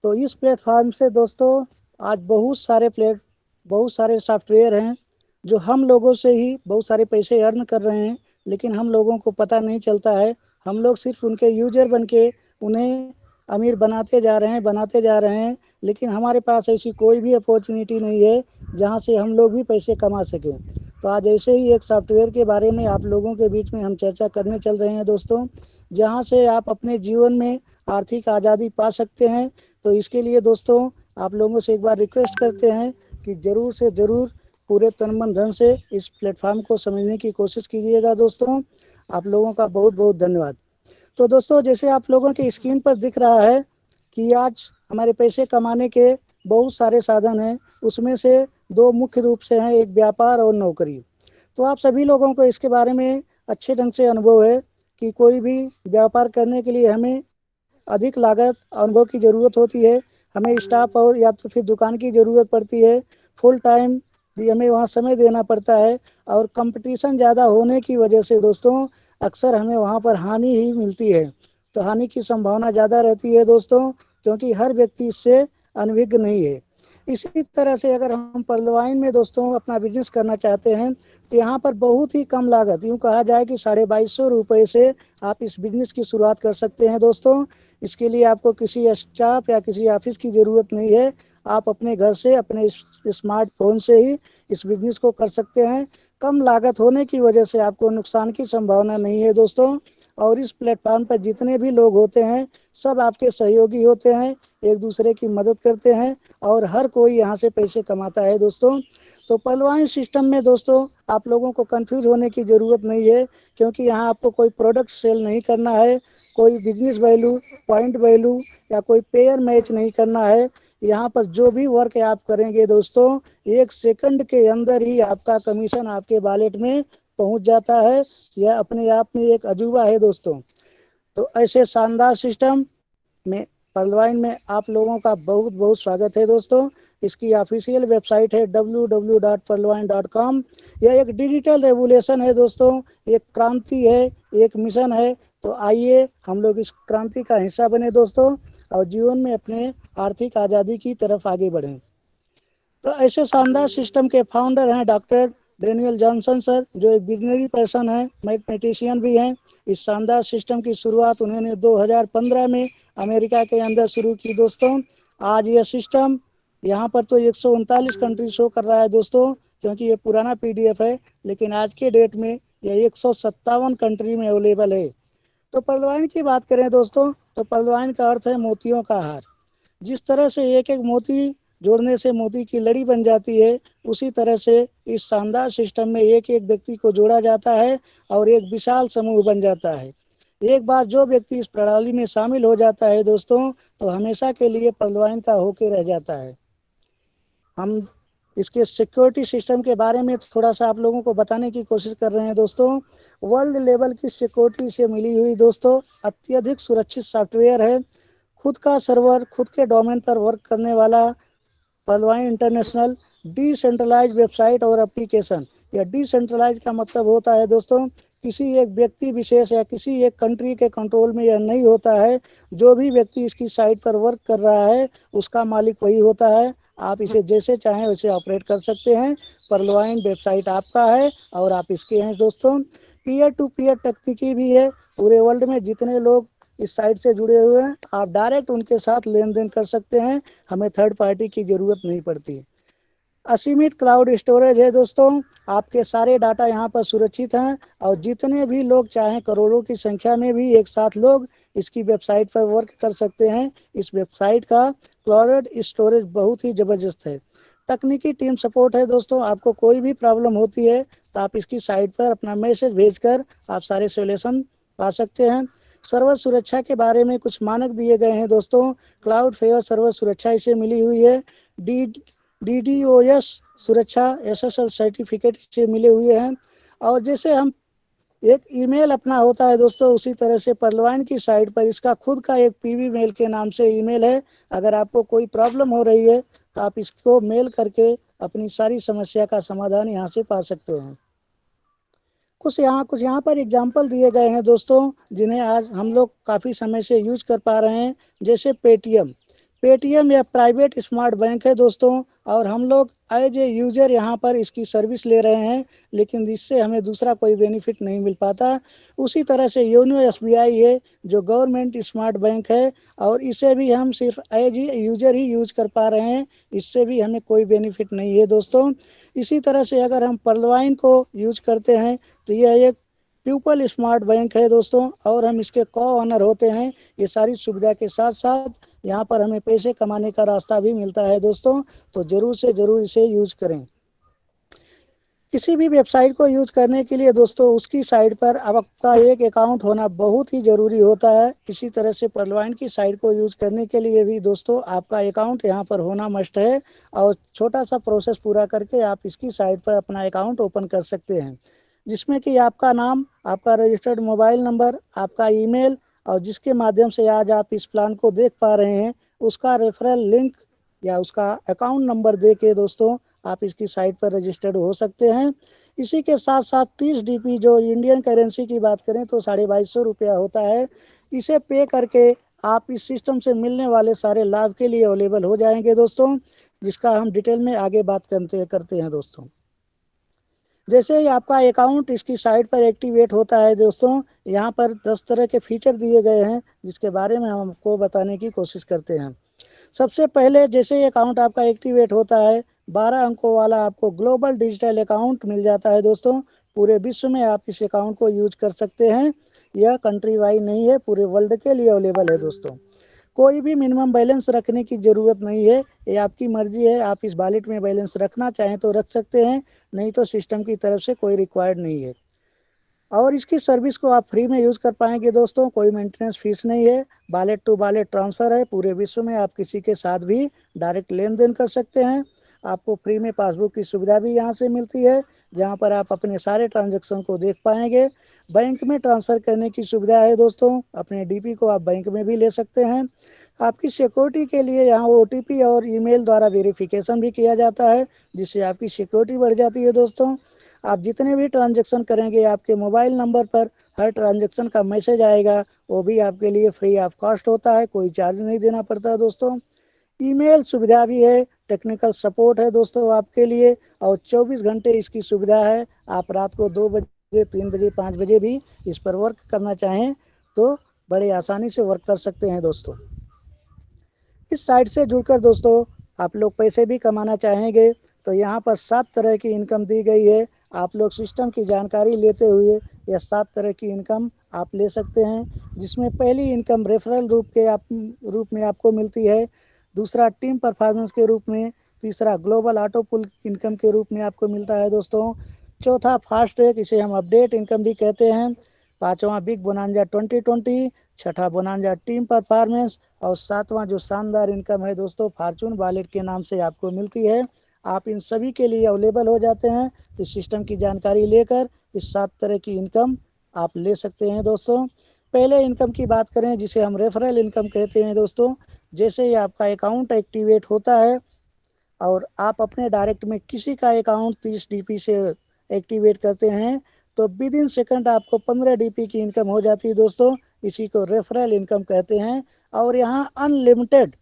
तो इस प्लेटफॉर्म से दोस्तों आज बहुत सारे सॉफ्टवेयर हैं जो हम लोगों से ही बहुत सारे पैसे अर्न कर रहे हैं, लेकिन हम लोगों को पता नहीं चलता है। हम लोग सिर्फ उनके यूजर बन के उन्हें अमीर बनाते जा रहे हैं, लेकिन हमारे पास ऐसी कोई भी अपॉर्चुनिटी नहीं है जहां से हम लोग भी पैसे कमा सकें। तो आज ऐसे ही एक सॉफ्टवेयर के बारे में आप लोगों के बीच में हम चर्चा करने चल रहे हैं दोस्तों, जहां से आप अपने जीवन में आर्थिक आज़ादी पा सकते हैं। तो इसके लिए दोस्तों आप लोगों से एक बार रिक्वेस्ट करते हैं कि ज़रूर से ज़रूर पूरे तन मन धन से इस प्लेटफॉर्म को समझने की कोशिश कीजिएगा दोस्तों। आप लोगों का बहुत बहुत धन्यवाद। तो दोस्तों जैसे आप लोगों की स्क्रीन पर दिख रहा है कि आज हमारे पैसे कमाने के बहुत सारे साधन हैं, उसमें से दो मुख्य रूप से हैं, एक व्यापार और नौकरी। तो आप सभी लोगों को इसके बारे में अच्छे ढंग से अनुभव है कि कोई भी व्यापार करने के लिए हमें अधिक लागत अनुभव की ज़रूरत होती है, हमें स्टाफ और या तो फिर दुकान की ज़रूरत पड़ती है, फुल टाइम भी हमें वहाँ समय देना पड़ता है, और कंपटीशन ज़्यादा होने की वजह से दोस्तों अक्सर हमें वहाँ पर हानि ही मिलती है। तो हानि की संभावना ज़्यादा रहती है दोस्तों, क्योंकि हर व्यक्ति इससे अनभिज्ञ नहीं है। इसी तरह से अगर हम पलवाइन में दोस्तों अपना बिजनेस करना चाहते हैं तो यहाँ पर बहुत ही कम लागत, यूँ कहा जाए कि 2250 से आप इस बिजनेस की शुरुआत कर सकते हैं दोस्तों। इसके लिए आपको किसी स्टाफ या किसी ऑफिस की ज़रूरत नहीं है, आप अपने घर से अपने स्मार्टफोन से ही इस बिजनेस को कर सकते हैं। कम लागत होने की वजह से आपको नुकसान की संभावना नहीं है दोस्तों। और इस प्लेटफॉर्म पर जितने भी लोग होते हैं सब आपके सहयोगी होते हैं, एक दूसरे की मदद करते हैं और हर कोई यहाँ से पैसे कमाता है दोस्तों। तो पलवाइन सिस्टम में दोस्तों आप लोगों को कंफ्यूज होने की ज़रूरत नहीं है, क्योंकि यहाँ आपको कोई प्रोडक्ट सेल नहीं करना है, कोई बिजनेस वैल्यू, पॉइंट वैल्यू या कोई पेयर मैच नहीं करना है। यहाँ पर जो भी वर्क आप करेंगे दोस्तों 1 सेकंड के अंदर ही आपका कमीशन आपके वॉलेट में पहुँच जाता है। यह अपने आप में एक अजूबा है दोस्तों। तो ऐसे शानदार सिस्टम में पलवाइन में आप लोगों का बहुत बहुत स्वागत है दोस्तों। इसकी ऑफिशियल वेबसाइट है www.palwine.com। यह एक डिजिटल रेवोल्यूशन है दोस्तों, एक क्रांति है, एक मिशन है। तो आइए हम लोग इस क्रांति का हिस्सा बने दोस्तों और जीवन में अपने आर्थिक आज़ादी की तरफ आगे बढ़ें। तो ऐसे शानदार सिस्टम के फाउंडर हैं डॉक्टर डेनियल जॉनसन सर, जो एक विजनरी पर्सन है, मैथमेटिशियन भी हैं। इस शानदार सिस्टम की शुरुआत उन्होंने 2015 में अमेरिका के अंदर शुरू की दोस्तों। आज यह सिस्टम यहाँ पर तो 139 कंट्री शो कर रहा है दोस्तों, क्योंकि ये पुराना PDF है, लेकिन आज के डेट में यह 157 कंट्री में अवेलेबल है। तो पलवाइन की बात करें दोस्तों तो पलवाइन का अर्थ है मोतियों का हार। जिस तरह से एक एक मोती जोड़ने से मोती की लड़ी बन जाती है, उसी तरह से इस शानदार सिस्टम में एक एक व्यक्ति को जोड़ा जाता है और एक विशाल समूह बन जाता है। एक बार जो व्यक्ति इस प्रणाली में शामिल हो जाता है दोस्तों तो हमेशा के लिए पलवाइन का होके रह जाता है। हम इसके सिक्योरिटी सिस्टम के बारे में थोड़ा सा आप लोगों को बताने की कोशिश कर रहे हैं दोस्तों। वर्ल्ड लेवल की सिक्योरिटी से मिली हुई दोस्तों अत्यधिक सुरक्षित सॉफ्टवेयर है। खुद का सर्वर, खुद के डोमेन पर वर्क करने वाला पलवाइन इंटरनेशनल डिसेंट्रलाइज वेबसाइट और एप्लीकेशन। या डिसेंट्रलाइज का मतलब होता है दोस्तों किसी एक व्यक्ति विशेष या किसी एक कंट्री के कंट्रोल में यह नहीं होता है। जो भी व्यक्ति इसकी साइट पर वर्क कर रहा है उसका मालिक वही होता है। आप इसे जैसे चाहें वैसे ऑपरेट कर सकते हैं। पलवाइन वेबसाइट आपका है और आप इसके हैं दोस्तों। पीयर टू पीयर तकनीकी भी है। पूरे वर्ल्ड में जितने लोग इस साइट से जुड़े हुए हैं आप डायरेक्ट उनके साथ लेन देन कर सकते हैं, हमें थर्ड पार्टी की ज़रूरत नहीं पड़ती। असीमित क्लाउड स्टोरेज है दोस्तों, आपके सारे डाटा यहाँ पर सुरक्षित हैं और जितने भी लोग चाहें करोड़ों की संख्या में भी एक साथ लोग इसकी वेबसाइट पर वर्क कर सकते हैं। इस वेबसाइट का क्लाउड स्टोरेज बहुत ही ज़बरदस्त है। तकनीकी टीम सपोर्ट है दोस्तों, आपको कोई भी प्रॉब्लम होती है तो आप इसकी साइट पर अपना मैसेज भेजकर आप सारे सोल्यूशन पा सकते हैं। सर्वर सुरक्षा के बारे में कुछ मानक दिए गए हैं दोस्तों। क्लाउड फेयर सर्वर सुरक्षा इसे मिली हुई है। डी DDoS सुरक्षा SSL सर्टिफिकेट से मिले हुए हैं। और जैसे हम एक ईमेल अपना होता है दोस्तों, उसी तरह से पलवाइन की साइट पर इसका खुद का एक PV मेल के नाम से ईमेल है। अगर आपको कोई प्रॉब्लम हो रही है तो आप इसको मेल करके अपनी सारी समस्या का समाधान यहाँ से पा सकते हैं। कुछ यहाँ पर एग्जाम्पल दिए गए हैं दोस्तों, जिन्हें आज हम लोग काफ़ी समय से यूज कर पा रहे हैं। जैसे पेटीएम पेटीएम या प्राइवेट स्मार्ट बैंक है दोस्तों, और हम लोग एज ए यूजर यहाँ पर इसकी सर्विस ले रहे हैं, लेकिन इससे हमें दूसरा कोई बेनिफिट नहीं मिल पाता। उसी तरह से योनो एसबीआई है जो गवर्नमेंट स्मार्ट बैंक है, और इसे भी हम सिर्फ एज ए यूजर ही यूज कर पा रहे हैं, इससे भी हमें कोई बेनिफिट नहीं है दोस्तों। इसी तरह से अगर हम पर्लवाइन को यूज करते हैं तो यह एक पीपल स्मार्ट बैंक है दोस्तों, और हम इसके को ऑनर होते हैं। ये सारी सुविधा के साथ साथ यहाँ पर हमें पैसे कमाने का रास्ता भी मिलता है दोस्तों, तो जरूर से जरूर इसे यूज करें। किसी भी वेबसाइट को यूज करने के लिए दोस्तों उसकी साइट पर आपका एक अकाउंट होना बहुत ही ज़रूरी होता है। इसी तरह से पर्लवाइन की साइट को यूज करने के लिए भी दोस्तों आपका अकाउंट यहाँ पर होना मस्ट है, और छोटा सा प्रोसेस पूरा करके आप इसकी साइट पर अपना अकाउंट ओपन कर सकते हैं, जिसमें कि आपका नाम, आपका रजिस्टर्ड मोबाइल नंबर, आपका ईमेल, और जिसके माध्यम से आज आप इस प्लान को देख पा रहे हैं उसका रेफरल लिंक या उसका अकाउंट नंबर दे के दोस्तों आप इसकी साइट पर रजिस्टर्ड हो सकते हैं। इसी के साथ साथ 30 डीपी जो इंडियन करेंसी की बात करें तो 2250 रुपया होता है। इसे पे करके आप इस सिस्टम से मिलने वाले सारे लाभ के लिए अवेलेबल हो जाएंगे दोस्तों, जिसका हम डिटेल में आगे बात करते हैं दोस्तों। जैसे ही आपका अकाउंट इसकी साइट पर एक्टिवेट होता है दोस्तों, यहाँ पर 10 तरह के फीचर दिए गए हैं जिसके बारे में हम आपको बताने की कोशिश करते हैं। सबसे पहले जैसे ही अकाउंट आपका एक्टिवेट होता है 12 अंकों वाला आपको ग्लोबल डिजिटल अकाउंट मिल जाता है दोस्तों। पूरे विश्व में आप इस अकाउंट को यूज कर सकते हैं, यह कंट्री वाइज नहीं है, पूरे वर्ल्ड के लिए अवेलेबल है दोस्तों। कोई भी मिनिमम बैलेंस रखने की ज़रूरत नहीं है, ये आपकी मर्जी है। आप इस वॉलेट में बैलेंस रखना चाहें तो रख सकते हैं, नहीं तो सिस्टम की तरफ से कोई रिक्वायर्ड नहीं है। और इसकी सर्विस को आप फ्री में यूज़ कर पाएंगे दोस्तों, कोई मेंटेनेंस फीस नहीं है। वॉलेट टू वॉलेट ट्रांसफ़र है, पूरे विश्व में आप किसी के साथ भी डायरेक्ट लेन देन कर सकते हैं। आपको फ्री में पासबुक की सुविधा भी यहाँ से मिलती है, जहाँ पर आप अपने सारे ट्रांजेक्शन को देख पाएंगे। बैंक में ट्रांसफ़र करने की सुविधा है दोस्तों, अपने डीपी को आप बैंक में भी ले सकते हैं। आपकी सिक्योरिटी के लिए यहाँ ओटीपी और ईमेल द्वारा वेरिफिकेशन भी किया जाता है, जिससे आपकी सिक्योरिटी बढ़ जाती है दोस्तों। आप जितने भी ट्रांजेक्शन करेंगे आपके मोबाइल नंबर पर हर ट्रांजेक्शन का मैसेज आएगा, वो भी आपके लिए फ्री ऑफ कॉस्ट होता है, कोई चार्ज नहीं देना पड़ता है दोस्तों। ईमेल सुविधा भी है, टेक्निकल सपोर्ट है दोस्तों आपके लिए, और 24 घंटे इसकी सुविधा है। आप रात को 2 बजे, 3 बजे, 5 बजे भी इस पर वर्क करना चाहें तो बड़े आसानी से वर्क कर सकते हैं दोस्तों। इस साइट से जुड़कर दोस्तों आप लोग पैसे भी कमाना चाहेंगे तो यहाँ पर 7 तरह की इनकम दी गई है। आप लोग सिस्टम की जानकारी लेते हुए यह 7 तरह की इनकम आप ले सकते हैं, जिसमें पहली इनकम रेफरल रूप में आपको मिलती है, दूसरा टीम परफॉर्मेंस के रूप में, तीसरा ग्लोबल ऑटो पुल इनकम के रूप में आपको मिलता है दोस्तों, चौथा फास्ट ट्रैक, इसे हम अपडेट इनकम भी कहते हैं, पाँचवा बिग बोनांजा 2020, छठा बोनांजा टीम परफॉर्मेंस, और सातवां जो शानदार इनकम है दोस्तों फॉर्चून वॉलेट के नाम से आपको मिलती है। आप इन सभी के लिए अवेलेबल हो जाते हैं। इस सिस्टम की जानकारी लेकर इस 7 तरह की इनकम आप ले सकते हैं दोस्तों। पहले इनकम की बात करें जिसे हम रेफरल इनकम कहते हैं दोस्तों। जैसे ही आपका अकाउंट एक्टिवेट होता है और आप अपने डायरेक्ट में किसी का अकाउंट 30 डीपी से एक्टिवेट करते हैं तो विद इन सेकंड आपको 15 डीपी की इनकम हो जाती है दोस्तों। इसी को रेफरल इनकम कहते हैं, और यहाँ अनलिमिटेड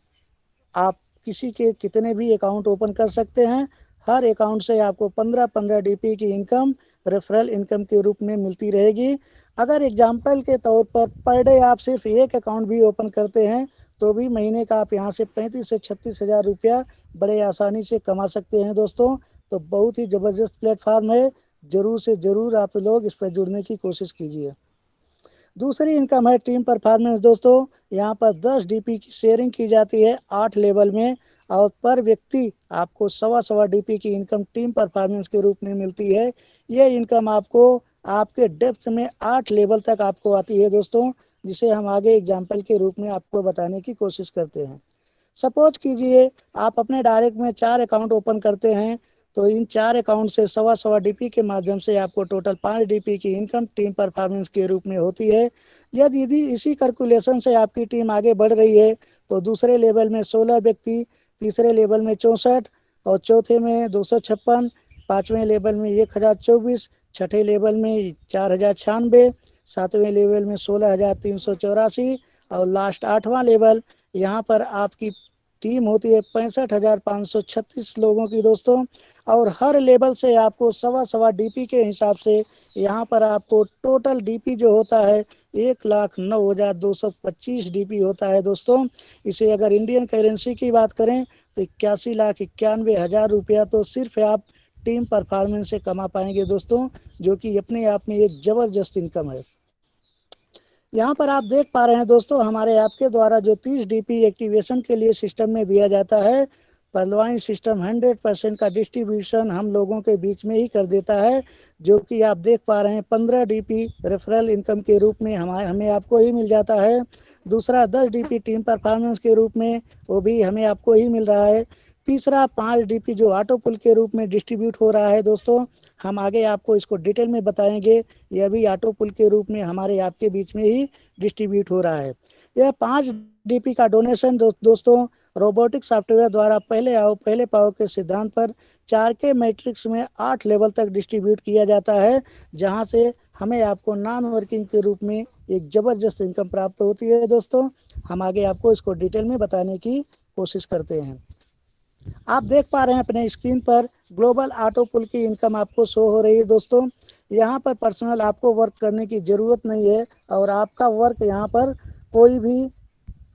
आप किसी के कितने भी अकाउंट ओपन कर सकते हैं। हर अकाउंट से आपको 15-15 डीपी की इनकम रेफरल इनकम के रूप में मिलती रहेगी। अगर एग्जाम्पल के तौर पर डे आप सिर्फ एक अकाउंट भी ओपन करते हैं तो भी महीने का आप यहाँ से 35 से 36 हज़ार रुपया बड़े आसानी से कमा सकते हैं दोस्तों। तो बहुत ही ज़बरदस्त प्लेटफॉर्म है, ज़रूर से ज़रूर आप लोग इस पर जुड़ने की कोशिश कीजिए। दूसरी इनकम है टीम परफॉर्मेंस दोस्तों। यहाँ पर 10 डीपी की शेयरिंग की जाती है 8 लेवल में, और पर व्यक्ति आपको सवा डीपी की इनकम टीम परफॉर्मेंस के रूप में मिलती है। ये इनकम आपको आपके डेप्थ में 8 लेवल तक आपको आती है दोस्तों, जिसे हम आगे एग्जाम्पल के रूप में आपको बताने की कोशिश करते हैं। सपोज कीजिए आप अपने डायरेक्ट में 4 अकाउंट ओपन करते हैं तो इन 4 अकाउंट से सवा डीपी के माध्यम से आपको टोटल 5 डीपी की इनकम टीम परफॉर्मेंस के रूप में होती है। यदि इसी कैलकुलेशन से आपकी टीम आगे बढ़ रही है तो दूसरे लेवल में 16 व्यक्ति, तीसरे लेवल में 64, और चौथे में 256, पाँचवें लेवल में 1024, छठे लेवल में 4096, सातवें लेवल में 16,384, और लास्ट 8वां लेवल, यहाँ पर आपकी टीम होती है 65,536 लोगों की दोस्तों, और हर लेवल से आपको सवा सवा डीपी के हिसाब से यहाँ पर आपको टोटल डीपी जो होता है 1,09,225 डीपी होता है दोस्तों। इसे अगर इंडियन करेंसी की बात करें तो 81,91,000 रुपया तो सिर्फ आप टीम परफॉर्मेंस से कमा पाएंगे दोस्तों, जो कि अपने आप में एक जबरदस्त इनकम है। यहाँ पर आप देख पा रहे हैं दोस्तों, हमारे ऐप के द्वारा जो 30 डीपी एक्टिवेशन के लिए सिस्टम में दिया जाता है, पहलवान सिस्टम 100% का डिस्ट्रीब्यूशन हम लोगों के बीच में ही कर देता है, जो कि आप देख पा रहे हैं 15 डीपी रेफरल इनकम के रूप में हमें आपको ही मिल जाता है। दूसरा 10 डीपी टीम परफॉर्मेंस के रूप में, वो भी हमें आपको ही मिल रहा है। तीसरा 5 डीपी जो ऑटो पुल के रूप में डिस्ट्रीब्यूट हो रहा है दोस्तों, हम आगे आपको इसको डिटेल में बताएंगे। यह भी ऑटो पुल के रूप में हमारे आपके बीच में ही डिस्ट्रीब्यूट हो रहा है। यह 5 डीपी का डोनेशन दोस्तों रोबोटिक सॉफ्टवेयर द्वारा पहले आओ पहले पाओ के सिद्धांत पर 4K मैट्रिक्स में 8 लेवल तक डिस्ट्रीब्यूट किया जाता है, जहां से हमें आपको नॉन वर्किंग के रूप में एक जबरदस्त इनकम प्राप्त होती है दोस्तों। हम आगे आपको इसको डिटेल में बताने की कोशिश करते हैं। आप देख पा रहे हैं अपने स्क्रीन पर ग्लोबल ऑटो पुल की इनकम आपको शो हो रही है दोस्तों। यहाँ पर पर्सनल आपको वर्क करने की ज़रूरत नहीं है, और आपका वर्क यहाँ पर कोई भी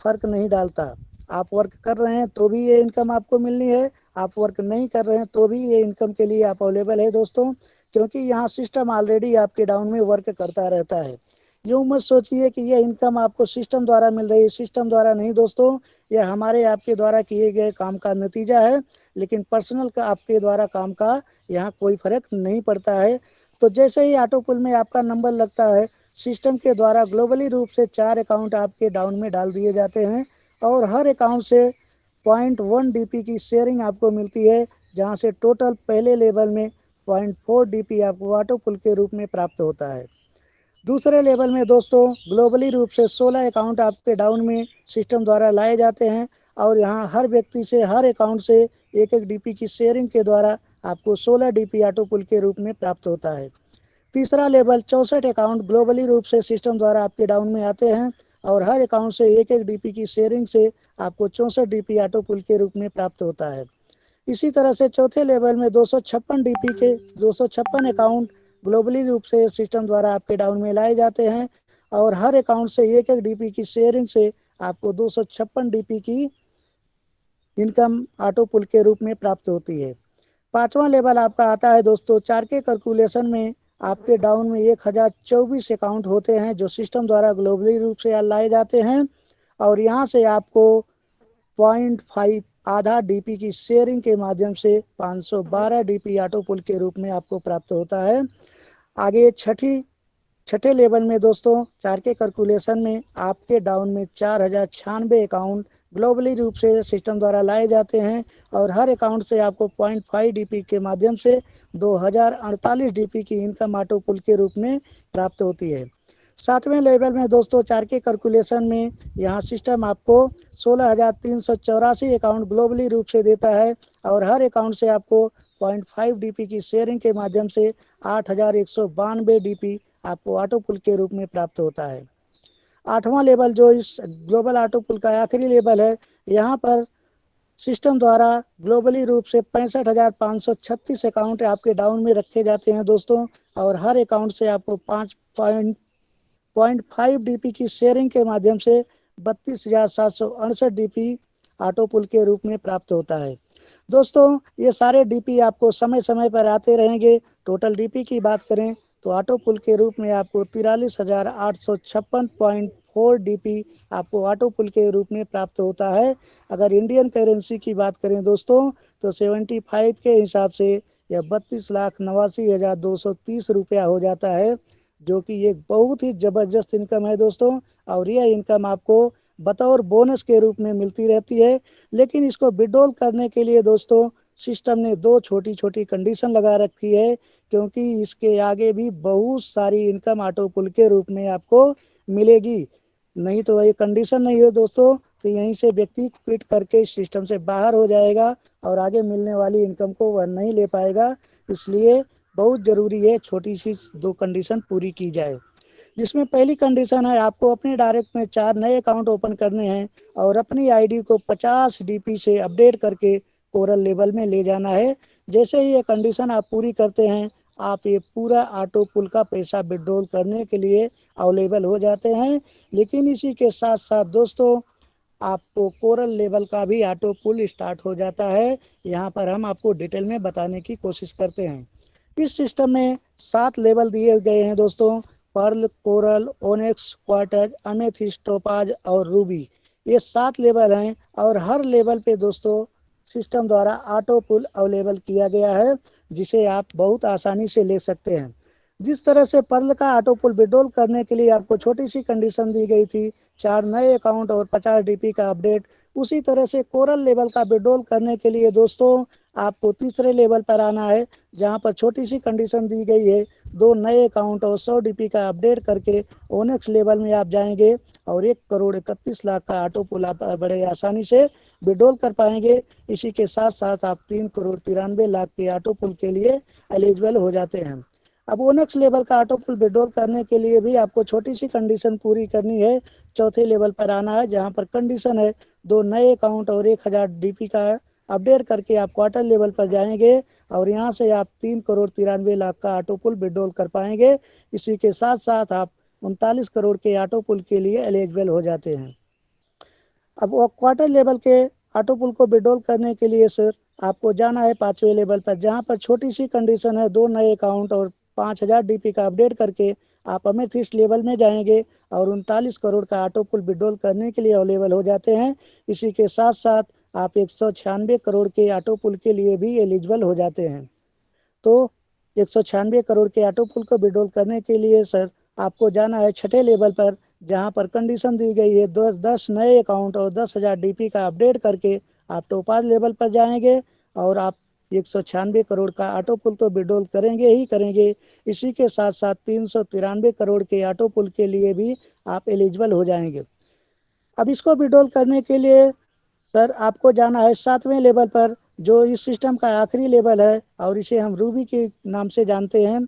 फर्क नहीं डालता। आप वर्क कर रहे हैं तो भी ये इनकम आपको मिलनी है, आप वर्क नहीं कर रहे हैं तो भी ये इनकम के लिए आप अवेलेबल है दोस्तों, क्योंकि यहाँ सिस्टम ऑलरेडी आपके डाउन में वर्क करता रहता है। यूँ मत सोचिए कि यह इनकम आपको सिस्टम द्वारा मिल रही है, सिस्टम द्वारा नहीं दोस्तों, यह हमारे आपके द्वारा किए गए काम का नतीजा है। लेकिन पर्सनल का आपके द्वारा काम का यहाँ कोई फर्क नहीं पड़ता है। तो जैसे ही ऑटो पुल में आपका नंबर लगता है, सिस्टम के द्वारा ग्लोबली रूप से 4 अकाउंट आपके डाउन में डाल दिए जाते हैं, और हर अकाउंट से 0.1 डीपी की शेयरिंग आपको मिलती है, जहां से टोटल पहले लेवल में 0.4 डीपी आपको ऑटो पुल के रूप में प्राप्त होता है। दूसरे लेवल में दोस्तों ग्लोबली रूप से 16 अकाउंट आपके डाउन में सिस्टम द्वारा लाए जाते हैं, और यहाँ हर व्यक्ति से हर अकाउंट से एक एक डीपी की शेयरिंग के द्वारा आपको 16 डीपी ऑटो पुल के रूप में प्राप्त होता है। तीसरा लेवल 64 अकाउंट ग्लोबली रूप से सिस्टम द्वारा आपके डाउन में आते हैं, और हर अकाउंट से एक एक डीपी की शेयरिंग से आपको 64 डीपी ऑटो पुल के रूप में प्राप्त होता है। इसी तरह से चौथे लेवल में 256 डीपी के 256 अकाउंट ग्लोबली रूप से सिस्टम द्वारा आपके डाउन में लाए जाते हैं, और हर अकाउंट से एक एक डीपी की शेयरिंग से आपको 256 डीपी की इनकम ऑटो पुल के रूप में प्राप्त होती है। पांचवा लेवल आपका आता है दोस्तों 4K कैलकुलेशन में, आपके डाउन में 1024 अकाउंट होते हैं जो सिस्टम द्वारा ग्लोबली रूप से लाए जाते हैं, और यहाँ से आपको 0.5 आधा डीपी की शेयरिंग के माध्यम से 512 डीपी ऑटो पुल के रूप में आपको प्राप्त होता है। आगे छठे लेवल में दोस्तों 4K कैलकुलेशन में आपके डाउन में 4096 अकाउंट ग्लोबली रूप से सिस्टम द्वारा लाए जाते हैं, और हर अकाउंट से आपको 0.5 डीपी के माध्यम से 2048 डीपी की इनकम ऑटो पुल के रूप में प्राप्त होती है। सातवें लेवल में दोस्तों 4K कैलकुलेशन में यहाँ सिस्टम आपको 16,384 अकाउंट ग्लोबली रूप से देता है, और हर अकाउंट से आपको 0.5 डीपी की शेयरिंग के माध्यम से 8,192 डीपी आपको ऑटो पुल के रूप में प्राप्त होता है। आठवां लेवल जो इस ग्लोबल ऑटो पुल का आखिरी लेवल है, यहाँ पर सिस्टम द्वारा ग्लोबली रूप से 65,536 अकाउंट आपके डाउन में रखे जाते हैं दोस्तों, और हर अकाउंट से आपको 5.5 डीपी की शेयरिंग के माध्यम से 32,768 डीपी ऑटो पुल के रूप में प्राप्त होता है। दोस्तों ये सारे डीपी आपको समय समय पर आते रहेंगे। टोटल डीपी की बात करें तो ऑटो पुल के रूप में आपको 43,856.4 डीपी आपको ऑटो पुल के रूप में प्राप्त होता है। अगर इंडियन करेंसी की बात करें दोस्तों तो 75 के हिसाब से यह 32,89,230 रुपया हो जाता है, जो कि एक बहुत ही ज़बरदस्त इनकम है दोस्तों। और यह इनकम आपको बतौर बोनस के रूप में मिलती रहती है। लेकिन इसको विड्रॉल करने के लिए दोस्तों सिस्टम ने दो छोटी छोटी कंडीशन लगा रखी है, क्योंकि इसके आगे भी बहुत सारी इनकम ऑटो पुल के रूप में आपको मिलेगी। नहीं तो ये कंडीशन नहीं है दोस्तों, तो यहीं से व्यक्ति क्विट करके सिस्टम से बाहर हो जाएगा, और आगे मिलने वाली इनकम को वह नहीं ले पाएगा। इसलिए बहुत ज़रूरी है छोटी सी दो कंडीशन पूरी की जाए। जिसमें पहली कंडीशन है आपको अपने डायरेक्ट में 4 नए अकाउंट ओपन करने हैं और अपनी आईडी को 50 डीपी से अपडेट करके कोरल लेवल में ले जाना है। जैसे ही ये कंडीशन आप पूरी करते हैं, आप ये पूरा ऑटो पुल का पैसा विड्रॉल करने के लिए अवेलेबल हो जाते हैं। लेकिन इसी के साथ साथ दोस्तों, आपको कोरल लेवल का भी ऑटो पुल स्टार्ट हो जाता है। यहाँ पर हम आपको डिटेल में बताने की कोशिश करते हैं। इस सिस्टम में 7 लेवल दिए गए हैं दोस्तों। Pearl, coral, onyx, quartz, amethyst, topaz और रूबी, ये 7 लेवल हैं और हर लेवल पे दोस्तों सिस्टम द्वारा ऑटो पुल अवेलेबल किया गया है, जिसे आप बहुत आसानी से ले सकते हैं। जिस तरह से पर्ल का ऑटो पुल विड्रॉल करने के लिए आपको छोटी सी कंडीशन दी गई थी, 4 नए अकाउंट और 50 डीपी का अपडेट, उसी तरह से कोरल लेवल का विड्रॉल करने के लिए दोस्तों आपको तीसरे लेवल पर आना है, जहां पर छोटी सी कंडीशन दी गई है, 2 नए अकाउंट और 100 डीपी का अपडेट करके ओनेक्स लेवल में आप जाएंगे और 1 करोड़ 31 लाख का ऑटो पुल आप बड़े आसानी से विड्रॉल कर पाएंगे। इसी के साथ साथ आप 3 करोड़ 93 लाख के ऑटो पुल के लिए एलिजिबल हो जाते हैं। अब ओनेक्स लेवल का ऑटो पुल विड्रॉल करने के लिए भी आपको छोटी सी कंडीशन पूरी करनी है। चौथे लेवल पर आना है, जहां पर कंडीशन है 2 नए अकाउंट और 1000 डीपी का अपडेट करके आप क्वार्टर लेवल पर जाएंगे और यहां से आप 3 करोड़ 93 लाख का ऑटो पुल विड्रॉल कर पाएंगे। इसी के साथ साथ आप 39 करोड़ के ऑटो पुल के लिए एलिजिबल हो जाते हैं। अब वो क्वार्टर लेवल के ऑटो पुल को विड्रॉल करने के लिए सर आपको जाना है 5वें लेवल पर, जहां पर छोटी सी कंडीशन है 2 नए अकाउंट और 5000 डीपी का अपडेट करके आप अमेथिस्ट लेवल में जाएंगे और 39 करोड़ का ऑटो पुल विड्रॉल करने के लिए अवेलेबल हो जाते हैं। इसी के साथ साथ आप 196 करोड़ के ऑटो पुल के लिए भी एलिजिबल हो जाते हैं। तो 196 करोड़ के ऑटो पुल को विड्रॉल करने के लिए सर आपको जाना है छठे लेवल पर, जहां पर कंडीशन दी गई है 10 नए अकाउंट और 10,000 डीपी का अपडेट करके आप टोपाज लेवल पर जाएंगे और आप 196 करोड़ का ऑटो पुल तो विड्रॉल करेंगे ही करेंगे। इसी के साथ साथ 393 करोड़ के ऑटो पुल के लिए भी आप एलिजिबल हो जाएंगे। अब इसको विड्रॉल करने के लिए सर आपको जाना है 7वें लेवल पर, जो इस सिस्टम का आखिरी लेवल है और इसे हम रूबी के नाम से जानते हैं।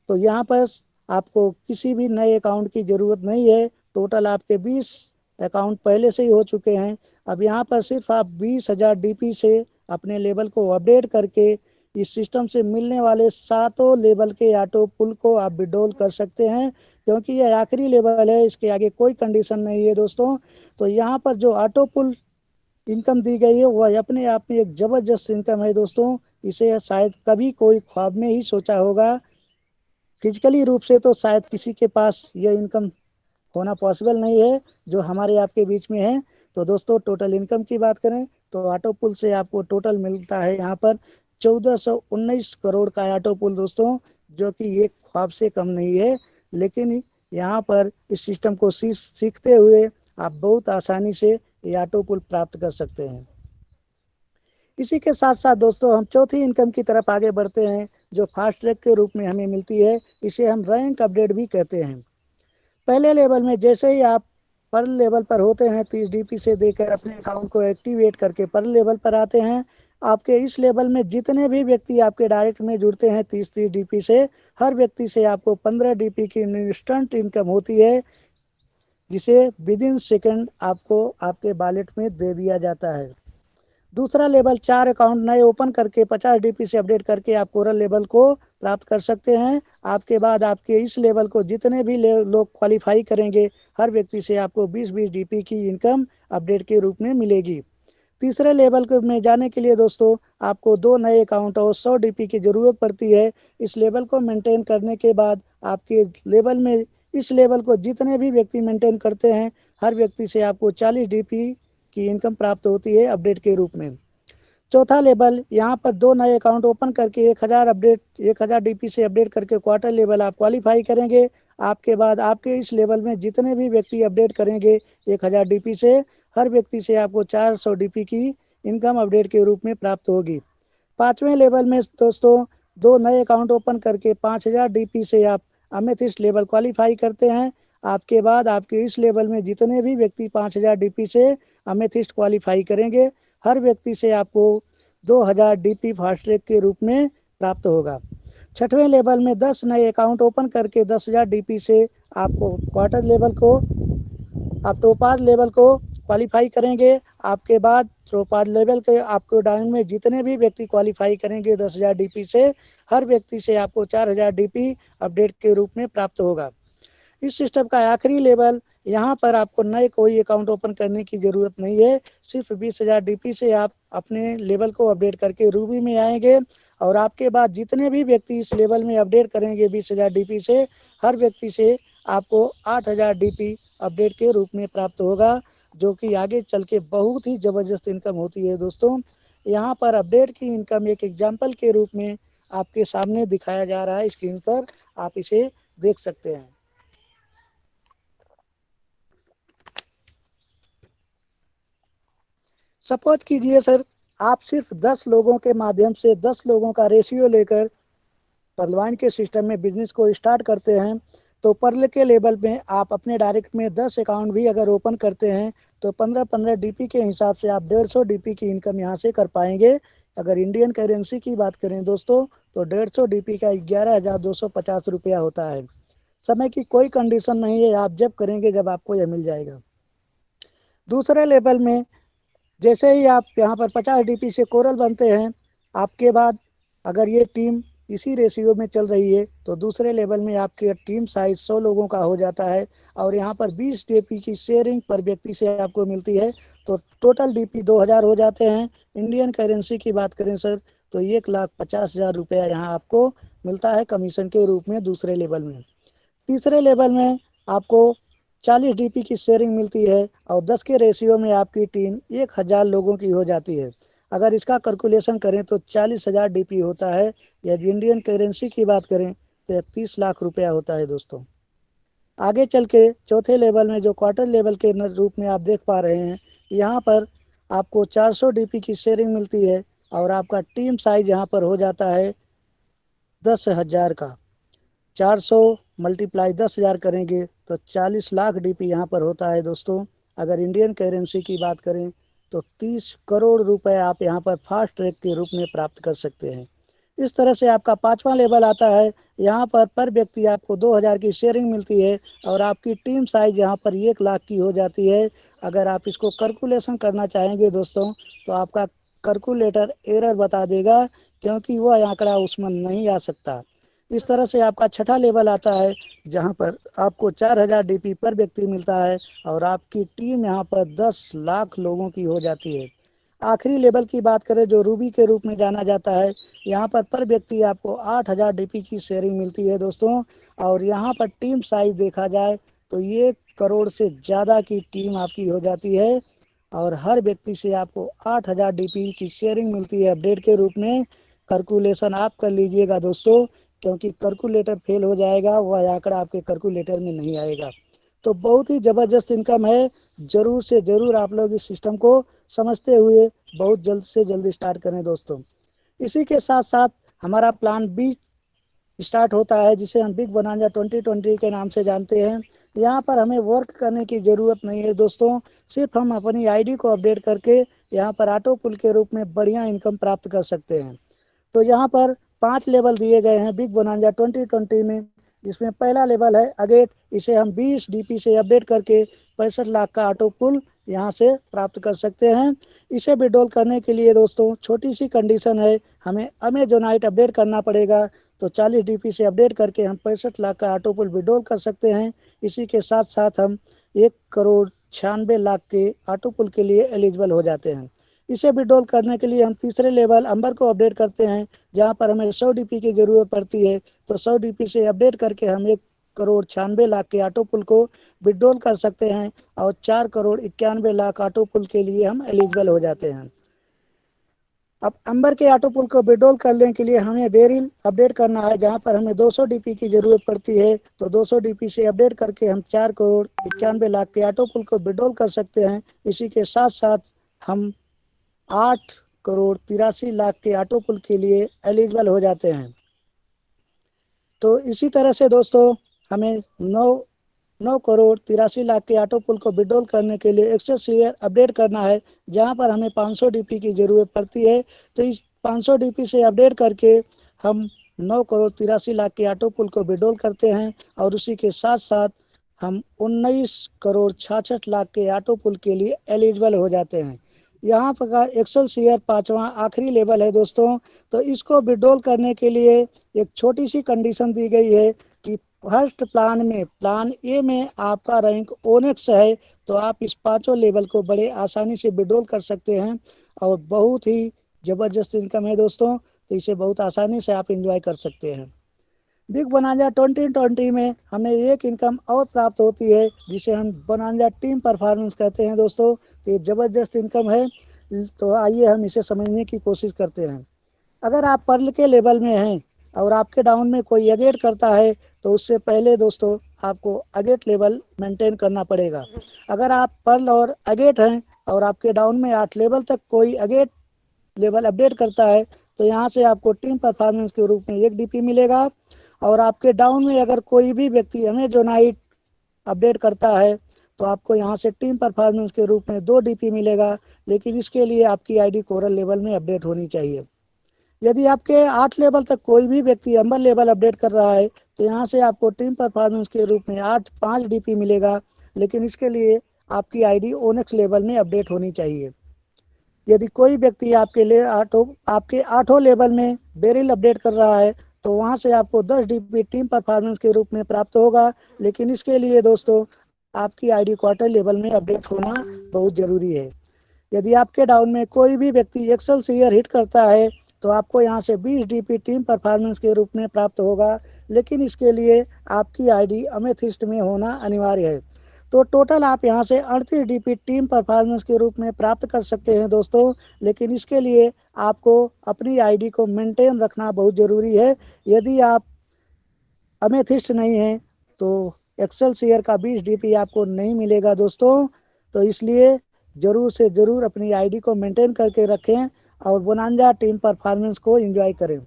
तो यहाँ पर आपको किसी भी नए अकाउंट की ज़रूरत नहीं है। टोटल आपके 20 अकाउंट पहले से ही हो चुके हैं। अब यहाँ पर सिर्फ आप 20,000 डीपी से अपने लेवल को अपडेट करके इस सिस्टम से मिलने वाले 7 लेवल के ऑटो पुल को आप विड्रॉल कर सकते हैं, क्योंकि यह आखिरी लेवल है, इसके आगे कोई कंडीशन नहीं है दोस्तों। तो यहाँ पर जो ऑटो पुल इनकम दी गई है वह अपने आप में एक जबरदस्त इनकम है दोस्तों। इसे शायद कभी कोई ख्वाब में ही सोचा होगा। फिजिकली रूप से तो शायद किसी के पास यह इनकम होना पॉसिबल नहीं है जो हमारे आपके बीच में है। तो दोस्तों टोटल इनकम की बात करें तो ऑटो पुल से आपको टोटल मिलता है यहाँ पर 1419 करोड़ का ऑटो पुल दोस्तों, जो कि एक ख्वाब से कम नहीं है। लेकिन यहाँ पर इस सिस्टम को सीखते हुए आप बहुत आसानी से ये ऑटो पुल प्राप्त कर सकते हैं। इसी के साथ साथ दोस्तों हम चौथी इनकम की तरफ आगे बढ़ते हैं, जो फास्ट ट्रैक के रूप में हमें मिलती है। इसे हम रैंक अपडेट भी कहते हैं। पहले लेवल में जैसे ही आप पर लेवल पर होते हैं, 30 डीपी से देकर अपने अकाउंट को एक्टिवेट करके पर लेवल पर आते हैं। आपके इस लेवल में जितने भी व्यक्ति आपके डायरेक्ट में जुड़ते हैं 30-30 डीपी से, हर व्यक्ति से आपको 15 डीपी की इंस्टेंट इनकम होती है, जिसे विद इन सेकेंड आपको आपके वॉलेट में दे दिया जाता है। दूसरा लेवल 4 अकाउंट नए ओपन करके 50 डीपी से अपडेट करके आप कोरल लेवल को प्राप्त कर सकते हैं। आपके बाद आपके इस लेवल को जितने भी लोग क्वालिफाई करेंगे, हर व्यक्ति से आपको 20-20 डीपी की इनकम अपडेट के रूप में मिलेगी। तीसरे लेवल में जाने के लिए दोस्तों आपको 2 नए अकाउंट और 100 डीपी की ज़रूरत पड़ती है। इस लेवल को मेंटेन करने के बाद आपके लेवल में इस लेवल को जितने भी व्यक्ति मेंटेन करते हैं, हर व्यक्ति से आपको 40 डीपी की इनकम प्राप्त होती है अपडेट के रूप में। चौथा लेवल, यहाँ पर 2 नए अकाउंट ओपन करके 1000 डीपी से अपडेट करके क्वार्टर लेवल आप क्वालिफाई करेंगे। आपके बाद आपके इस लेवल में जितने भी व्यक्ति अपडेट करेंगे 1000 डीपी से, हर व्यक्ति से आपको 400 डीपी की इनकम अपडेट के रूप में प्राप्त होगी। 5वें लेवल में दोस्तों 2 नए अकाउंट ओपन करके 5000 डीपी से आप अमेथिस्ट लेवल क्वालिफाई करते हैं। आपके बाद आपके इस लेवल में जितने भी व्यक्ति 5000 डीपी से अमेथिस्ट क्वालिफाई करेंगे, हर व्यक्ति से आपको 2000 डीपी फास्ट ट्रैक के रूप में प्राप्त होगा। छठवें लेवल में 10 नए अकाउंट ओपन करके 10,000 डीपी से आपको क्वार्टर लेवल को, आप टोपाज लेवल को क्वालिफाई करेंगे। आपके बाद टोपाज लेवल के आपको डायमंड में जितने भी व्यक्ति क्वालिफाई करेंगे 10,000 डीपी से, हर व्यक्ति से आपको 4,000 डीपी अपडेट के रूप में प्राप्त होगा। इस सिस्टम का आखिरी लेवल, यहाँ पर आपको नए कोई अकाउंट ओपन करने की ज़रूरत नहीं है। सिर्फ 20,000 डीपी से आप अपने लेवल को अपडेट करके रूबी में आएंगे और आपके बाद जितने भी व्यक्ति इस लेवल में अपडेट करेंगे 20,000 डीपी से, हर व्यक्ति से आपको 8,000 डीपी अपडेट के रूप में प्राप्त होगा, जो कि आगे चल के बहुत ही ज़बरदस्त इनकम होती है दोस्तों। यहाँ पर अपडेट की इनकम एक एग्जाम्पल के रूप में आपके सामने दिखाया जा रहा है स्क्रीन पर, आप इसे देख सकते हैं। सपोज कीजिए सर, आप सिर्फ 10 लोगों के माध्यम से 10 लोगों का रेशियो लेकर परलवाइन के सिस्टम में बिजनेस को स्टार्ट करते हैं, तो पर्ल के लेवल में आप अपने डायरेक्ट में 10 अकाउंट भी अगर ओपन करते हैं तो 15-15 डीपी के हिसाब से आप 150 डीपी की इनकम यहाँ से कर पाएंगे। अगर इंडियन करेंसी की बात करें दोस्तों, तो 150 डीपी का 11,250 रुपया होता है। समय की कोई कंडीशन नहीं है, आप जब करेंगे जब आपको यह मिल जाएगा। दूसरे लेवल में जैसे ही आप यहाँ पर 50 डीपी से कोरल बनते हैं, आपके बाद अगर ये टीम इसी रेशियो में चल रही है तो दूसरे लेवल में आपकी टीम साइज 100 लोगों का हो जाता है और यहाँ पर 20 डीपी की शेयरिंग पर व्यक्ति से आपको मिलती है, तो टोटल डीपी 2,000 हो जाते हैं। इंडियन करेंसी की बात करें सर, तो 1,50,000 रुपया यहाँ आपको मिलता है कमीशन के रूप में दूसरे लेवल में। तीसरे लेवल में आपको 40 डीपी की शेयरिंग मिलती है और 10 के रेशियो में आपकी टीम 1,000 लोगों की हो जाती है। अगर इसका कैलकुलेशन करें तो 40,000 डीपी होता है। यदि इंडियन करेंसी की बात करें तो 31 लाख रुपया होता है दोस्तों। आगे चल के चौथे लेवल में जो क्वार्टर लेवल के रूप में आप देख पा रहे हैं, यहाँ पर आपको 400 डीपी की शेयरिंग मिलती है और आपका टीम साइज यहाँ पर हो जाता है 10,000 का। 400 मल्टीप्लाई 10,000 करेंगे तो 40 लाख डीपी यहाँ पर होता है दोस्तों। अगर इंडियन करेंसी की बात करें तो 30 करोड़ रुपए आप यहाँ पर फास्ट ट्रैक के रूप में प्राप्त कर सकते हैं। इस तरह से आपका पांचवा लेवल आता है। यहाँ पर व्यक्ति आपको 2,000 की शेयरिंग मिलती है और आपकी टीम साइज यहाँ पर 1 लाख की हो जाती है। अगर आप इसको कैलकुलेशन करना चाहेंगे दोस्तों, तो आपका कैलकुलेटर एरर बता देगा, क्योंकि वह आंकड़ा उसमें नहीं आ सकता। इस तरह से आपका छठा लेवल आता है, जहाँ पर आपको 4,000 डीपी पर व्यक्ति मिलता है और आपकी टीम यहाँ पर 10 लाख लोगों की हो जाती है। आखिरी लेवल की बात करें जो रूबी के रूप में जाना जाता है, यहाँ पर व्यक्ति आपको 8,000 डीपी की शेयरिंग मिलती है दोस्तों। और यहाँ पर टीम साइज देखा जाए तो 1 करोड़ से ज़्यादा की टीम आपकी हो जाती है और हर व्यक्ति से आपको 8,000 डीपी की शेयरिंग मिलती है अपडेट के रूप में। कैलकुलेशन आप कर लीजिएगा दोस्तों, क्योंकि कैलकुलेटर फेल हो जाएगा, वह आंकड़ा आपके कैलकुलेटर में नहीं आएगा। तो बहुत ही ज़बरदस्त इनकम है। ज़रूर से ज़रूर आप लोग इस सिस्टम को समझते हुए बहुत जल्द से जल्द स्टार्ट करें दोस्तों। इसी के साथ साथ हमारा प्लान बी स्टार्ट होता है, जिसे हम बिग बनाना 2020 के नाम से जानते हैं। यहाँ पर हमें वर्क करने की ज़रूरत नहीं है दोस्तों, सिर्फ हम अपनी आईडी को अपडेट करके यहाँ पर ऑटो पुल के रूप में बढ़िया इनकम प्राप्त कर सकते हैं। तो यहाँ पर 5 लेवल दिए गए हैं बिग बोनांजा 2020 में। जिसमें पहला लेवल है अगेट, इसे हम 20 डीपी से अपडेट करके 65 लाख का ऑटो पुल यहाँ से प्राप्त कर सकते हैं। इसे विड्रॉल करने के लिए दोस्तों छोटी सी कंडीशन है, हमें अमेजोनाइट अपडेट करना पड़ेगा। तो 40 डीपी से अपडेट करके हम 65 लाख का ऑटो पुल विड्रॉल कर सकते हैं। इसी के साथ साथ हम 1,96,00,000 के ऑटो पुल के लिए एलिजिबल हो जाते हैं। इसे विड्रॉल करने के लिए हम तीसरे लेवल अंबर को अपडेट करते हैं, जहां पर हमें 100 डीपी की ज़रूरत पड़ती है। तो 100 डीपी से अपडेट करके हम 1,96,00,000 के ऑटो पुल को विड्रॉल कर सकते हैं और 4,91,00,000 ऑटो पुल के लिए हम एलिजिबल हो जाते हैं। अब अंबर के ऑटो पुल को विड्रॉल करने के लिए हमें बेरिल अपडेट करना है, जहां पर हमें 200 डीपी की ज़रूरत पड़ती है। तो 200 डीपी से अपडेट करके हम 4,91,00,000 के ऑटो पुल को विड्रॉल कर सकते हैं। इसी के साथ साथ हम 8,83,00,000 के ऑटो पुल के लिए एलिजिबल हो जाते हैं। तो इसी तरह से दोस्तों हमें 9,83,00,000 के ऑटो पुल को विड्रॉल करने के लिए एक्सेस शेयर अपडेट करना है, जहां पर हमें 500 डीपी की ज़रूरत पड़ती है। तो इस 500 डीपी से अपडेट करके हम 9,83,00,000 के ऑटो पुल को विड्रॉल करते हैं और उसी के साथ साथ हम 19 करोड़ 66 लाख के ऑटो पुल के लिए एलिजिबल हो जाते हैं। यहाँ पर का एक्सेलसियर 5वां आखिरी लेवल है दोस्तों। तो इसको विड्रॉल करने के लिए एक छोटी सी कंडीशन दी गई है कि फर्स्ट प्लान में, प्लान ए में आपका रैंक ओनेक्स है, तो आप इस 5 लेवल को बड़े आसानी से विड्रॉल कर सकते हैं और बहुत ही ज़बरदस्त इनकम है दोस्तों। तो इसे बहुत आसानी से आप इंजॉय कर सकते हैं। बिग बोनांजा 2020 में हमें एक इनकम और प्राप्त होती है जिसे हम बोनांजा टीम परफॉर्मेंस कहते हैं दोस्तों। ये ज़बरदस्त इनकम है। तो आइए हम इसे समझने की कोशिश करते हैं। अगर आप पर्ल के लेवल में हैं और आपके डाउन में कोई अगेट करता है तो उससे पहले दोस्तों आपको अगेट लेवल मेंटेन करना पड़ेगा। अगर आप पर्ल और अगेट हैं और आपके डाउन में 8 लेवल तक कोई अगेट लेवल अपडेट करता है तो यहाँ से आपको टीम परफॉर्मेंस के रूप में 1 DP मिलेगा। और आपके डाउन में अगर कोई भी व्यक्ति अमेजोनाइट अपडेट करता है तो आपको यहाँ से टीम परफॉर्मेंस के रूप में 2 DP मिलेगा। लेकिन इसके लिए आपकी आईडी कोरल लेवल में अपडेट होनी चाहिए। यदि आपके 8 लेवल तक कोई भी व्यक्ति अम्बर लेवल अपडेट कर रहा है तो यहाँ से आपको टीम परफॉर्मेंस के रूप में 5 DP मिलेगा। लेकिन इसके लिए आपकी आईडी ओनेक्स लेवल में अपडेट होनी चाहिए। यदि कोई व्यक्ति आपके 8 लेवल में बेरिल अपडेट कर रहा है तो वहां से आपको 10 DP टीम परफॉर्मेंस के रूप में प्राप्त होगा। लेकिन इसके लिए दोस्तों आपकी आईडी क्वार्टर लेवल में अपडेट होना बहुत ज़रूरी है। यदि आपके डाउन में कोई भी व्यक्ति एक्सेलसियर हिट करता है तो आपको यहाँ से 20 DP टीम परफॉर्मेंस के रूप में प्राप्त होगा। लेकिन इसके लिए आपकी आईडी अमेथिस्ट में होना अनिवार्य है। तो टोटल आप यहाँ से 38 DP टीम परफॉर्मेंस के रूप में प्राप्त कर सकते हैं दोस्तों। लेकिन इसके लिए आपको अपनी आईडी को मेंटेन रखना बहुत ज़रूरी है। यदि आप अमेथिस्ट नहीं हैं तो एक्सेलसियर का 20 DP आपको नहीं मिलेगा दोस्तों। तो इसलिए ज़रूर से ज़रूर अपनी आईडी को मेंटेन करके रखें और बोनांजा टीम परफॉर्मेंस को एंजॉय करें।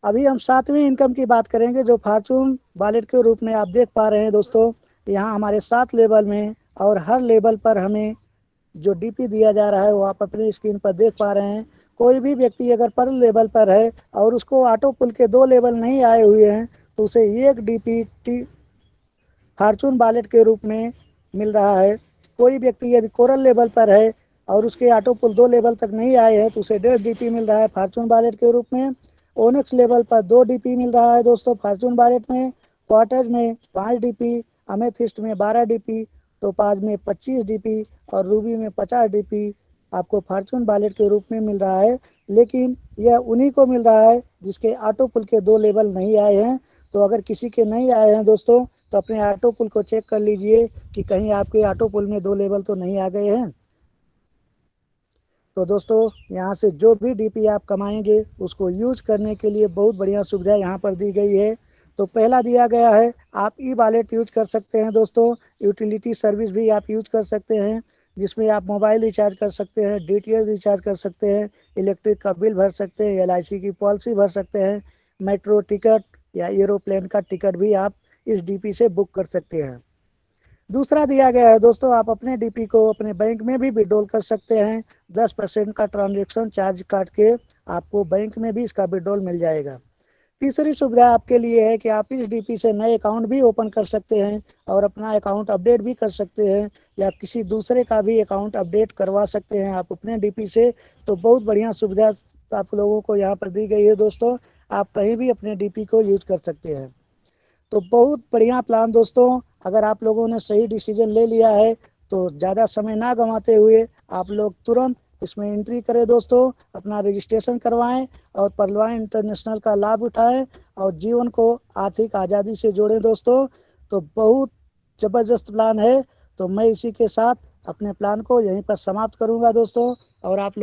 अभी हम 7वीं इनकम की बात करेंगे जो फॉर्चून वॉलेट के रूप में आप देख पा रहे हैं दोस्तों। यहाँ हमारे 7 लेवल में और हर लेवल पर हमें जो DP दिया जा रहा है वो आप अपनी स्क्रीन पर देख पा रहे हैं। कोई भी व्यक्ति अगर पर लेवल पर है और उसको ऑटो पुल के 2 लेवल नहीं आए हुए हैं तो उसे 1 DP फॉर्चून वॉलेट के रूप में मिल रहा है। कोई व्यक्ति यदि कोरल लेवल पर है और उसके ऑटो पुल 2 लेवल तक नहीं आए हैं तो उसे 1.5 DP मिल रहा है फॉर्चून वॉलेट के रूप में। ओनेक्स लेवल पर 2 DP मिल रहा है दोस्तों फॉर्चून वॉलेट में। क्वार्टज में 5 DP, अमेथिस्ट में 12 DP, टोपाज में 25 DP और रूबी में 50 DP आपको फॉर्चून वॉलेट के रूप में मिल रहा है। लेकिन यह उन्हीं को मिल रहा है जिसके ऑटो पुल के 2 लेवल नहीं आए हैं। तो अगर किसी के नहीं आए हैं दोस्तों तो अपने ऑटो पुल को चेक कर लीजिए कि कहीं आपके ऑटो पुल में 2 लेवल तो नहीं आ गए हैं। तो दोस्तों यहाँ से जो भी DP आप कमाएंगे उसको यूज करने के लिए बहुत बढ़िया सुविधा यहाँ पर दी गई है। तो पहला दिया गया है आप ई वॉलेट यूज कर सकते हैं दोस्तों। यूटिलिटी सर्विस भी आप यूज कर सकते हैं जिसमें आप मोबाइल रिचार्ज कर सकते हैं, DTH रिचार्ज कर सकते हैं, इलेक्ट्रिक का बिल भर सकते हैं, LIC की पॉलिसी भर सकते हैं, मेट्रो टिकट या एरोप्लेन का टिकट भी आप इस DP से बुक कर सकते हैं। दूसरा दिया गया है दोस्तों आप अपने DP को अपने बैंक में भी विड्रॉल कर सकते हैं। 10% का ट्रांजैक्शन चार्ज काट के आपको बैंक में भी इसका विड्रॉल मिल जाएगा। तीसरी सुविधा आपके लिए है कि आप इस DP से नए अकाउंट भी ओपन कर सकते हैं और अपना अकाउंट अपडेट भी कर सकते हैं या किसी दूसरे का भी अकाउंट अपडेट करवा सकते हैं आप अपने DP से। तो बहुत बढ़िया सुविधा आप लोगों को यहाँ पर दी गई है दोस्तों। आप कहीं भी अपने DP को यूज कर सकते हैं। तो बहुत बढ़िया प्लान दोस्तों। अगर आप लोगों ने सही डिसीजन ले लिया है तो ज़्यादा समय ना गंवाते हुए आप लोग तुरंत इसमें एंट्री करें दोस्तों, अपना रजिस्ट्रेशन करवाएं और परलवान इंटरनेशनल का लाभ उठाएं और जीवन को आर्थिक आज़ादी से जोड़ें दोस्तों। तो बहुत ज़बरदस्त प्लान है। तो मैं इसी के साथ अपने प्लान को यहीं पर समाप्त करूंगा दोस्तों। और आप लोग